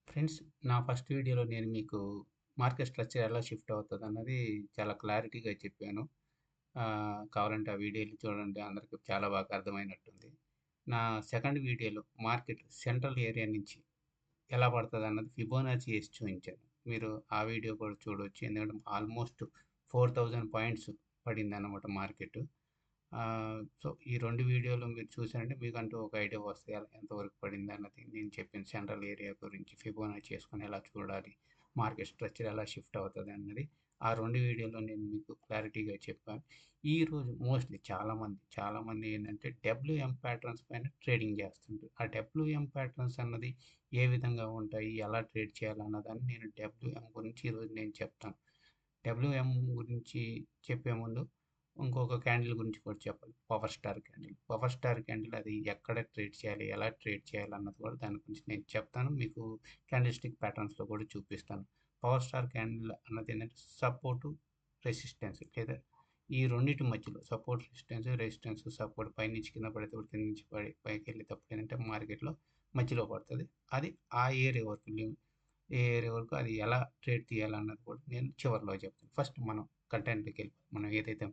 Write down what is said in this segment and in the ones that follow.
Friends, నా first వీడియోలో నేను మీకు మార్కెట్ స్ట్రక్చర్ ఎలా షిఫ్ట్ అవుతదన్నది చాలా క్లారిటీగా చెప్పాను. కావాలంటే ఆ వీడియో ఎళ్లి చూడండి. అందరికి చాలా బాగా అర్థమైనట్టుంది. నా సెకండ్ వీడియోలో మార్కెట్ సెంట్రల్ ఏరియా నుంచి ఎలా పడతదన్నది ఫిబొనాచి ఏసి చూయించాను. మీరు ఆ వీడియో కూడా చూడొచ్చు. ఎందుకంటే ఆల్మోస్ట్ 4000 పాయింట్స్ పడిందన్నమాట మార్కెటు. సో, ఈ 2 వీడియోలు మీరు చూసారంటే మీకంటూ ఒక ఐడియా వస్తది. ఎంతవరకు పడిందన్నది. నేను చెప్పిన సెంట్రల్ ఏరియా గురించి ఫిబొనాచి చేసుకొని ఎలా చూడాలి, మార్కెట్ స్ట్రక్చర్ ఎలా షిఫ్ట్ అవుతదన్నది. ఆ 2 వీడియోలో నేను మీకు క్లారిటీగా చెప్పాను. ఈరోజు మోస్ట్‌లీ చాలామంది ఏందంటే డబ్ల్యూఎం ప్యాట్రన్స్ పైన ట్రేడింగ్ చేస్తుంటారు. ఆ డబ్ల్యూఎం ప్యాట్రన్స్ అన్నది ఏ విధంగా ఉంటాయి, ఎలా ట్రేడ్ చేయాలన్నదాన్ని నేను డబ్ల్యూఎం గురించి ఈరోజు నేను చెప్తాను. డబ్ల్యూఎం గురించి చెప్పే ముందు ఇంకొక క్యాండిల్ గురించి కూడా చెప్పాలి. Power star candle. Power star candle అది ఎక్కడ ట్రేడ్ చేయాలి, ఎలా ట్రేడ్ చేయాలన్నది కూడా దాని గురించి నేను చెప్తాను. మీకు క్యాండిల్ స్టిక్ ప్యాటర్న్స్‌లో కూడా చూపిస్తాను. పవర్ స్టార్ క్యాండిల్ అన్నది ఏంటంటే సపోర్టు, రెసిస్టెన్స్ లేదా ఈ రెండిటి మధ్యలో సపోర్ట్, సపోర్ట్ పైనుంచి కింద పడేటప్పుడు, కింద నుంచి పైకెళ్ళేటప్పుడు ఏంటంటే మార్కెట్‌లో మధ్యలో పడతది. అది ఆ ఏరియా వరకు ఏ ఏరియా వరకు అది ఎలా ట్రేడ్ తీయాలన్నది కూడా నేను చివరిలో చెప్తాను. ఫస్ట్ మనం కంటెంట్‌లోకి వెళ్ళిపోదాం. మనం ఏదైతే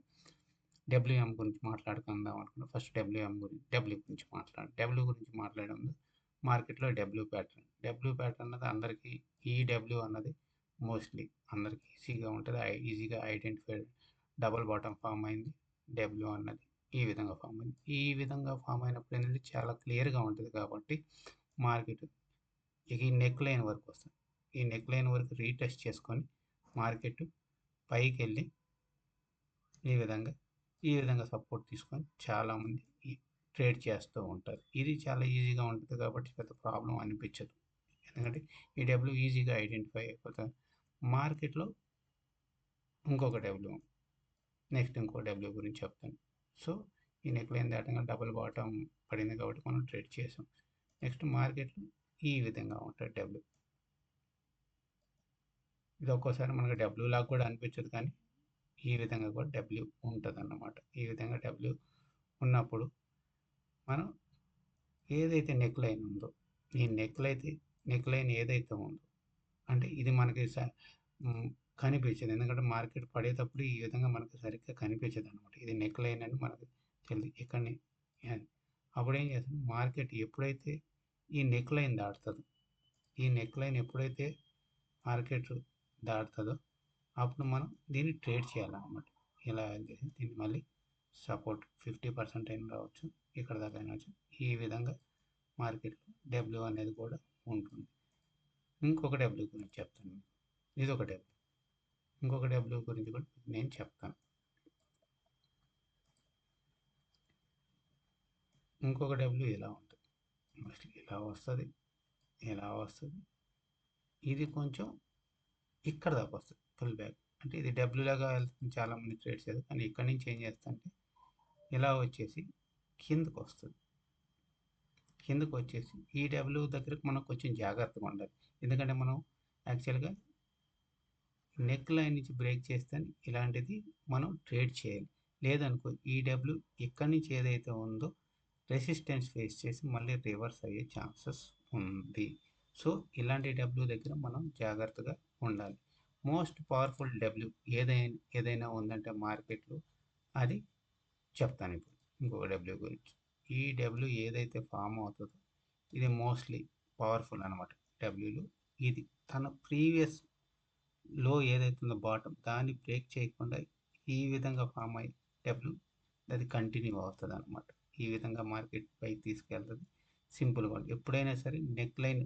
డబ్ల్యూఎం గురించి మాట్లాడుకుందాం అనుకున్నా. ఫస్ట్ డబ్ల్యూ గురించి డబ్ల్యూ గురించి మాట్లాడే ముందు మార్కెట్‌లో డబ్ల్యూ ప్యాటర్న్ అన్నది అందరికీ ఈ డబ్ల్యూ అన్నది మోస్ట్‌లీ అందరికి ఈజీగా ఉంటది. ఈజీగా ఐడెంటిఫై డబుల్ బాటమ్ ఫార్మ్ అయింది. డబ్ల్యూ అన్నది ఈ విధంగా ఫార్మ్ అయింది. ఈ విధంగా ఫార్మ్ అయినప్పుడు ఏంటంటే చాలా క్లియర్‌గా ఉంటది కాబట్టి మార్కెట్ ఇక ఈ నెక్ లైన్ వరకు వస్తది. ఈ నెక్ లైన్ వరకు రీటెస్ట్ చేసుకొని మార్కెట్ పైకెళ్ళి ఈ విధంగా, ఈ విధంగా సపోర్ట్ తీసుకొని చాలామంది ఈ ట్రేడ్ చేస్తూ ఉంటారు. ఇది చాలా ఈజీగా ఉంటది కాబట్టి పెద్ద ప్రాబ్లమ్ అనిపించదు. ఎందుకంటే ఈ డబ్ల్యూ ఈజీగా ఐడెంటిఫై అయిపోతారు. మార్కెట్‌లో ఇంకొక డబ్ల్యూ, నెక్స్ట్ ఇంకో డబ్ల్యూ గురించి చెప్తాను. సో, ఈ నెక్ లైన్ దాటంగా డబుల్ బాటమ్ పడింది కాబట్టి మనం ట్రేడ్ చేసాం. నెక్స్ట్ మార్కెట్‌లో ఈ విధంగా ఉంటది డబ్ల్యూ. ఇది ఒక్కోసారి మనకు డబ్ల్యూ లాగా కూడా అనిపించదు కానీ ఈ విధంగా కూడా డబ్ల్యూ ఉంటదన్నమాట. ఈ విధంగా డబ్ల్యూ ఉన్నప్పుడు మనం ఏదైతే నెక్ లైన్ ఉందో, ఈ నెక్ లైన్ ఏదైతే ఉందో అంటే ఇది మనకి హ్మ్, కనిపించదు. ఎందుకంటే మార్కెట్ పడేటప్పుడు ఈ విధంగా మనకు సరిగ్గా కనిపించదనమాట. ఇది నెక్ లైన్ అని మనకు తెలీదు. ఇక్కడనే అది. అప్పుడేం చేస్తాం మార్కెట్ ఎప్పుడైతే ఈ నెక్ లైన్ దాటుతదో, ఈ నెక్ లైన్ ఎప్పుడైతే మార్కెట్ దాటుతదో అప్పుడు మనం దీన్ని ట్రేడ్ చేయాలన్నమాట. ఇలా చేసి దీన్ని మళ్ళీ సపోర్ట్ 50% అయినా రావచ్చు. ఇక్కడ దాకా అయినా వచ్చు. ఈ విధంగా మార్కెట్‌లో డబ్ల్యూ అనేది కూడా ఉంటుంది. ఇంకొక డబ్ల్యూ గురించి చెప్తాను మీకు. ఇదొక డబ్ల్యూ. ఇంకొక డబ్ల్యూ గురించి కూడా నేను చెప్తాను. ఇంకొక డబ్ల్యూ ఇలా ఉంటుంది. మోస్ట్‌లీ ఇలా వస్తది. ఇది కొంచెం ఇక్కడ దాకా వస్తది. Pull back. అంటే ఇది డబ్ల్యూ లాగా వెళ్తుంది చాలామంది ట్రేడ్స్ చేస్తారు. కానీ ఇక్కడి నుంచి ఏం చేస్తంటే ఇలా వచ్చేసి కిందకొస్తది. కిందకొచ్చేసి ఈ డబ్ల్యూ దగ్గరకు మనం కొంచెం జాగ్రత్తగా ఉండాలి. ఎందుకంటే మనం యాక్చువల్‌గా నెక్ లైన్ నుంచి బ్రేక్ చేస్తేనే ఇలాంటిది మనం ట్రేడ్ చేయాలి. లేదనుకో ఈ డబ్ల్యూ ఇక్కడి నుంచి ఏదైతే ఉందో రెసిస్టెన్స్ ఫేస్ చేసి మళ్ళీ రివర్స్ అయ్యే ఛాన్సెస్ ఉంది. సో, ఇలాంటి డబ్ల్యూ దగ్గర మనం జాగ్రత్తగా ఉండాలి. మోస్ట్ పవర్‌ఫుల్ డబ్ల్యూ ఏదైనా ఉందంటే మార్కెట్‌లో అది చెప్తానిప్పుడు. ఇంకొక డబ్ల్యూ గురించి. ఈ డబ్ల్యూ ఏదైతే ఫార్మ్ అవుతదో ఇది మోస్ట్‌లీ పవర్‌ఫుల్ అనమాట. డబ్ల్యూలో ఇది తన ప్రీవియస్ లో ఏదైతే ఉందో బాటమ్ దాన్ని బ్రేక్ చేయకుండా ఈ విధంగా ఫామ్ అయ్యి డబ్ల్యూ అది కంటిన్యూ అవుతదనమాట. ఈ విధంగా మార్కెట్ పైకి తీసుకెళ్తది. సింపుల్‌గా ఉంటది. ఎప్పుడైనా సరే నెక్ లైన్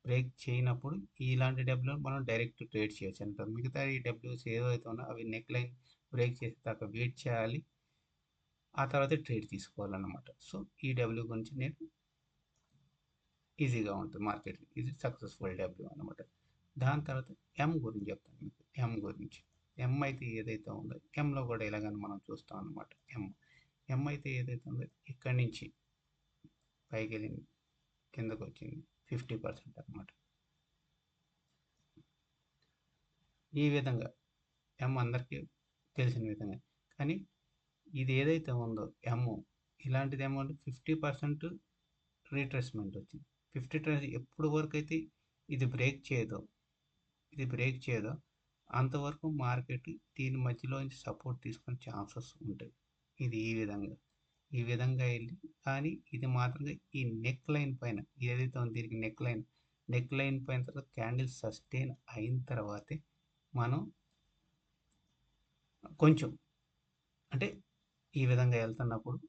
బ్రేక్ చేయనప్పుడు ఇలాంటి డబ్ల్యూని మనం డైరెక్ట్ ట్రేడ్ చేయొచ్చు అంటారు. మిగతా ఈ డబ్ల్యూస్ ఏవైతే ఉన్నాయో అవి నెక్ లైన్ బ్రేక్ చేసేదాకా వెయిట్ చేయాలి. ఆ తర్వాతే ట్రేడ్ తీసుకోవాలన్నమాట. సో, ఈ డబ్ల్యూ గురించి నేను ఈజీగా ఉంటుంది మార్కెట్‌లో. ఇది సక్సెస్‌ఫుల్ డబ్ల్యూ అనమాట. దాని తర్వాత ఎమ్ గురించి చెప్తాను మీకు. ఎమ్ గురించి. ఎమ్ అయితే ఏదైతే ఉందో ఎమ్‌లో కూడా ఇలాగని మనం చూస్తాం అనమాట. ఎమ్ అయితే ఏదైతే ఉందో ఇక్కడి నుంచి పైకెళ్ళింది, కిందకొచ్చింది 50% అనమాట. ఈ విధంగా ఎమ్ అందరికీ తెలిసిన విధంగా. కానీ ఇది ఏదైతే ఉందో ఎమ్ ఇలాంటిది ఏమో 50% రీట్రేస్‌మెంట్ వచ్చింది. 50 ఎప్పటి వరకైతే ఇది బ్రేక్ చేయదో ఇది బ్రేక్ చేయదో అంతవరకు మార్కెట్ దీని మధ్యలో నుంచి సపోర్ట్ తీసుకునే ఛాన్సెస్ ఉంటాయి. ఇది ఈ విధంగా వెళ్ళి కానీ ఇది మాత్రంగా ఈ నెక్ లైన్ పైన ఏదైతే ఉందో దీనికి నెక్ లైన్ పైన తర్వాత క్యాండిల్ సస్టైన్ అయిన తర్వాతే మనం కొంచెం అంటే ఈ విధంగా వెళ్తున్నప్పుడు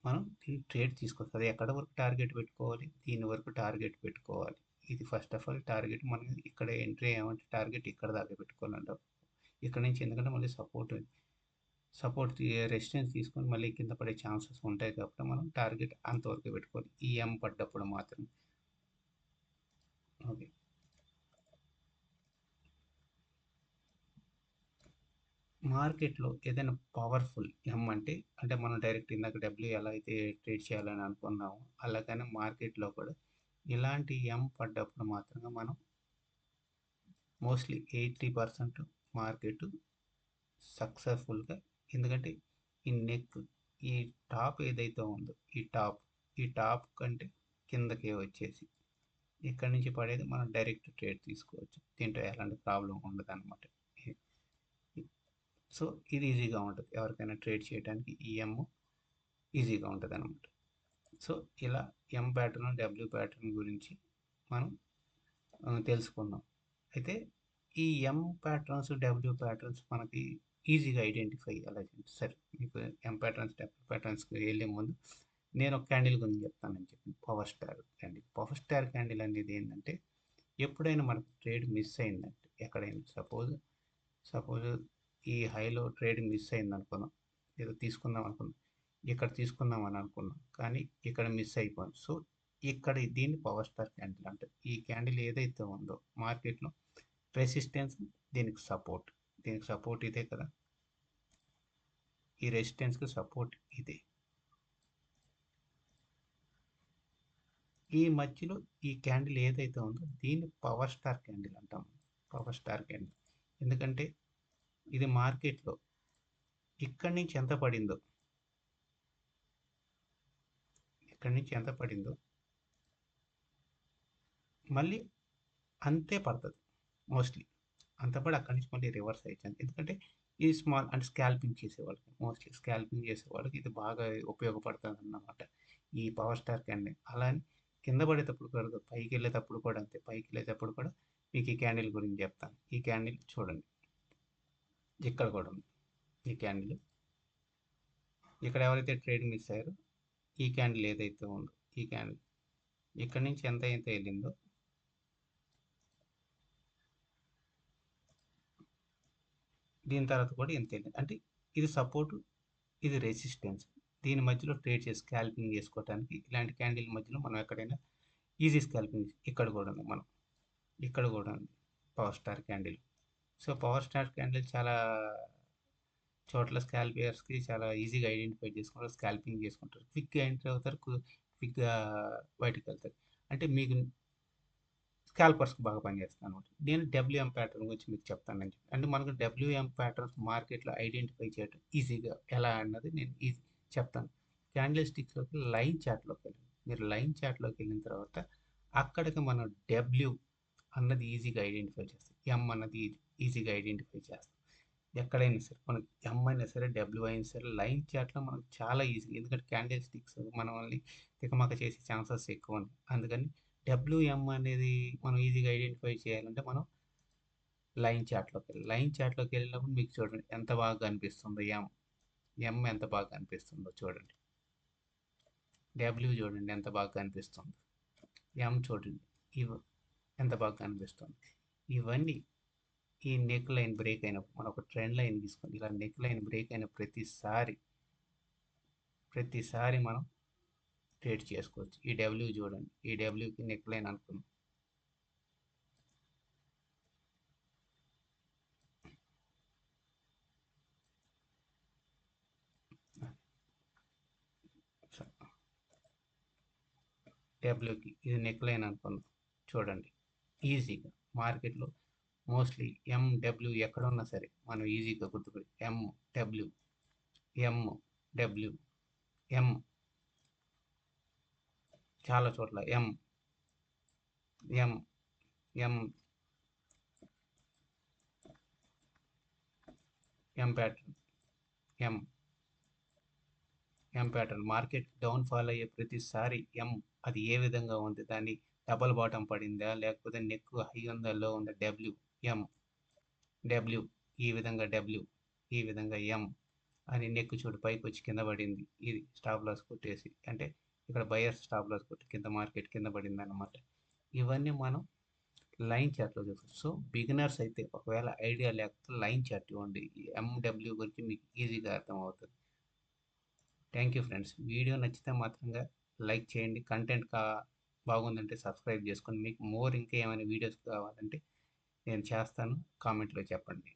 మనం దీన్ని ట్రేడ్ తీసుకోవచ్చు. అది ఎక్కడ వరకు టార్గెట్ పెట్టుకోవాలి, దీని వరకు టార్గెట్ పెట్టుకోవాలి. ఇది ఫస్ట్ ఆఫ్ ఆల్ టార్గెట్ మనం ఇక్కడ ఎంట్రీ అయ్యామంటే టార్గెట్ ఇక్కడ దాకా పెట్టుకోవాలంటారు. ఇక్కడ నుంచి ఎందుకంటే మళ్ళీ సపోర్ట్ రెసిస్టెన్స్ తీసుకొని మళ్ళీ కింద పడే ఛాన్సెస్ ఉంటాయి కాబట్టి మనం టార్గెట్ అంతవరకు పెట్టుకోవాలి ఈ పడ్డప్పుడు మాత్రం. ఓకే, మార్కెట్లో ఏదైనా పవర్ఫుల్ అంటే మనం డైరెక్ట్ ఇందాక డబ్ల్యూ ఎలా అయితే ట్రేడ్ చేయాలని అనుకున్నామో అలాగనే మార్కెట్లో కూడా ఇలాంటి పడ్డప్పుడు మాత్రమే మనం మోస్ట్లీ 80% మార్కెట్ సక్సెస్ఫుల్గా, ఎందుకంటే ఈ టాప్ ఏదైతే ఉందో ఈ టాప్ కంటే కిందకే వచ్చేసి ఇక్కడ నుంచి పడేది మనం డైరెక్ట్ ట్రేడ్ తీసుకోవచ్చు. దీంట్లో ఎలాంటి ప్రాబ్లం ఉండదు అనమాట. సో ఇది ఈజీగా ఉంటుంది ఎవరికైనా ట్రేడ్ చేయడానికి. ఈజీగా ఉంటుంది అనమాట. సో ఇలా ప్యాటర్న్ డబ్ల్యూ ప్యాటర్న్ గురించి మనం తెలుసుకుందాం. అయితే ఈ ప్యాటర్న్స్ డబ్ల్యూ ప్యాటర్న్స్ మనకి ఈజీగా ఐడెంటిఫై ఎలా చేయండి. సరే, మీకు ప్యాటర్న్స్ డబ్ల్యూ ప్యాటర్న్స్కి వెళ్ళే ముందు నేను ఒక క్యాండిల్ గురించి చెప్తానని చెప్పి పవర్ స్టార్ క్యాండిల్ అనేది ఏంటంటే ఎప్పుడైనా మనకు ట్రేడ్ మిస్ అయిందంటే ఎక్కడైనా సపోజ్ ఈ హైలో ట్రేడ్ మిస్ అయింది అనుకుందాం, ఏదో తీసుకుందాం అనుకున్నాం, ఇక్కడ తీసుకుందాం అని అనుకున్నాం కానీ ఇక్కడ మిస్ అయిపోయింది. సో ఇక్కడ దీన్ని పవర్ స్టార్ క్యాండిల్ అంటారు. ఈ క్యాండిల్ ఏదైతే ఉందో మార్కెట్లో రెసిస్టెన్స్, దీనికి సపోర్ట్ ఇదే కదా, ఈ రెసిస్టెన్స్కి సపోర్ట్ ఇదే. ఈ మధ్యలో ఈ క్యాండిల్ ఏదైతే ఉందో దీన్ని పవర్ స్టార్ క్యాండిల్ అంటాం. ఎందుకంటే ఇది మార్కెట్లో ఇక్కడి నుంచి ఎంత పడిందో మళ్ళీ అంతే పడుతుంది. మోస్ట్లీ అంత పడి అక్కడి నుంచి మళ్ళీ రివర్స్ అయిపోయింది. ఎందుకంటే ఈ స్మాల్ అంటే స్కాల్పింగ్ చేసేవాళ్ళకి ఇది బాగా ఉపయోగపడుతుంది అన్నమాట ఈ పవర్ స్టార్ క్యాండిల్. అలా అని కింద పడేటప్పుడు కూడా పైకి వెళ్ళేటప్పుడు కూడా మీకు ఈ క్యాండిల్ గురించి చెప్తాను. ఈ క్యాండిల్ చూడండి, ఇక్కడ కూడా ఉంది ఈ క్యాండిల్. ఇక్కడ ఎవరైతే ట్రేడ్ మిస్ అయ్యారో ఈ క్యాండిల్ ఏదైతే ఉందో ఈ క్యాండిల్ ఇక్కడ నుంచి ఎంత వెళ్ళిందో దీని తర్వాత కూడా ఎంత వెళ్ళింది. అంటే ఇది సపోర్టు, ఇది రెసిస్టెన్స్. దీని మధ్యలో ట్రేడ్ చేసి స్కాల్పింగ్ చేసుకోవడానికి ఇలాంటి క్యాండిల్ మధ్యలో మనం ఎక్కడైనా ఈజీ స్కాల్పింగ్. ఇక్కడ కూడా ఉంది power star candle. So power star candle చాలా చోట్ల స్కాల్పియర్స్కి చాలా ఈజీగా ఐడెంటిఫై చేసుకుంటారు, స్కాల్పింగ్ చేసుకుంటారు, క్విక్గా ఎంట్రీ అవుతారు, క్విక్గా బయటకు వెళ్తారు. అంటే మీకు స్కాల్పర్స్కి బాగా పనిచేస్తాను అనమాట. నేను డబ్ల్యూఎం ప్యాటర్న్ గురించి మీకు చెప్తానని చెప్పి, అంటే మనకు డబ్ల్యూఎం ప్యాటర్న్స్ మార్కెట్లో ఐడెంటిఫై చేయడం ఈజీగా ఎలా అన్నది నేను చెప్తాను. క్యాండిల్ స్టిక్స్లోకి లైన్ చార్ట్లోకి వెళ్ళండి. మీరు లైన్ చార్ట్లోకి వెళ్ళిన తర్వాత అక్కడికి మనం డబ్ల్యూ అన్నది ఈజీగా ఐడెంటిఫై చేస్తాం, అన్నది ఈజీగా ఐడెంటిఫై చేస్తాం. ఎక్కడైనా సరే మనకి అయినా సరే డబ్ల్యూ అయినా సరే లైన్ చార్ట్లో మనకు చాలా ఈజీ, ఎందుకంటే క్యాండిల్ స్టిక్స్ మనల్ని తికమక చేసే ఛాన్సెస్ ఎక్కువ ఉన్నాయి. అందుకని డబ్ల్యూఎం అనేది మనం ఈజీగా ఐడెంటిఫై చేయాలంటే మనం లైన్ చార్ట్లోకి వెళ్ళినప్పుడు మీకు చూడండి ఎంత బాగా కనిపిస్తుందో, ఎంత బాగా కనిపిస్తుందో చూడండి. డబ్ల్యూ చూడండి ఎంత బాగా కనిపిస్తుందో, చూడండి ఎంత బాగా కనిపిస్తుంది. ఇవన్నీ ఈ నెక్ లైన్ బ్రేక్ అయినప్పుడు మనం ఒక ట్రెండ్ లైన్ తీసుకొని ఇలా నెక్ లైన్ బ్రేక్ అయిన ప్రతిసారి మనం ట్రేడ్ చేసుకోవచ్చు. ఈ డబ్ల్యూ చూడండి, ఈ డబ్ల్యూకి నెక్ లైన్ అనుకున్నాం. డబ్ల్యూకి ఇది నెక్ లైన్ అనుకున్నాం చూడండి. ఈజీగా మార్కెట్లో మోస్ట్లీ డబ్ల్యూ ఎక్కడ ఉన్నా సరే మనం ఈజీగా గుర్తుపెట్టి డబ్ల్యూ చాలా చోట్ల M M pattern M M pattern market down fall అయ్యే ప్రతిసారి అది ఏ విధంగా ఉంది, దాన్ని డబల్ బాటం పడిందా లేకపోతే నెక్ హై ఉందా లో ఉందా, ఎం డబ్ల్యూ ఈ విధంగా ఈ విధంగా అని నెక్ చూడు పైకి వచ్చి కింద పడింది. ఇది స్టాప్ లాస్ కొట్టేసి, అంటే ఇక్కడ బయర్ స్టాప్ లాస్ కొట్టి కింద మార్కెట్ కింద పడింది అన్నమాట. ఇవన్నీ మనం లైన్ చార్ట్లో చూస్తాం. సో బిగినర్స్ అయితే ఒకవేళ ఐడియా లేకపోతే లైన్ చార్ట్ ఇవ్వండి, ఈ ఎండబ్ల్యూ గురించి మీకు ఈజీగా అర్థమవుతుంది. Thank you friends. వీడియో నచ్చితే మాత్రంగా లైక్ చేయండి. కంటెంట్ బాగుందంటే సబ్స్క్రైబ్ చేసుకోండి. మీకు ఇంకా ఏమైనా వీడియోస్ కావాలంటే నేను చేస్తాను, కామెంట్లో చెప్పండి.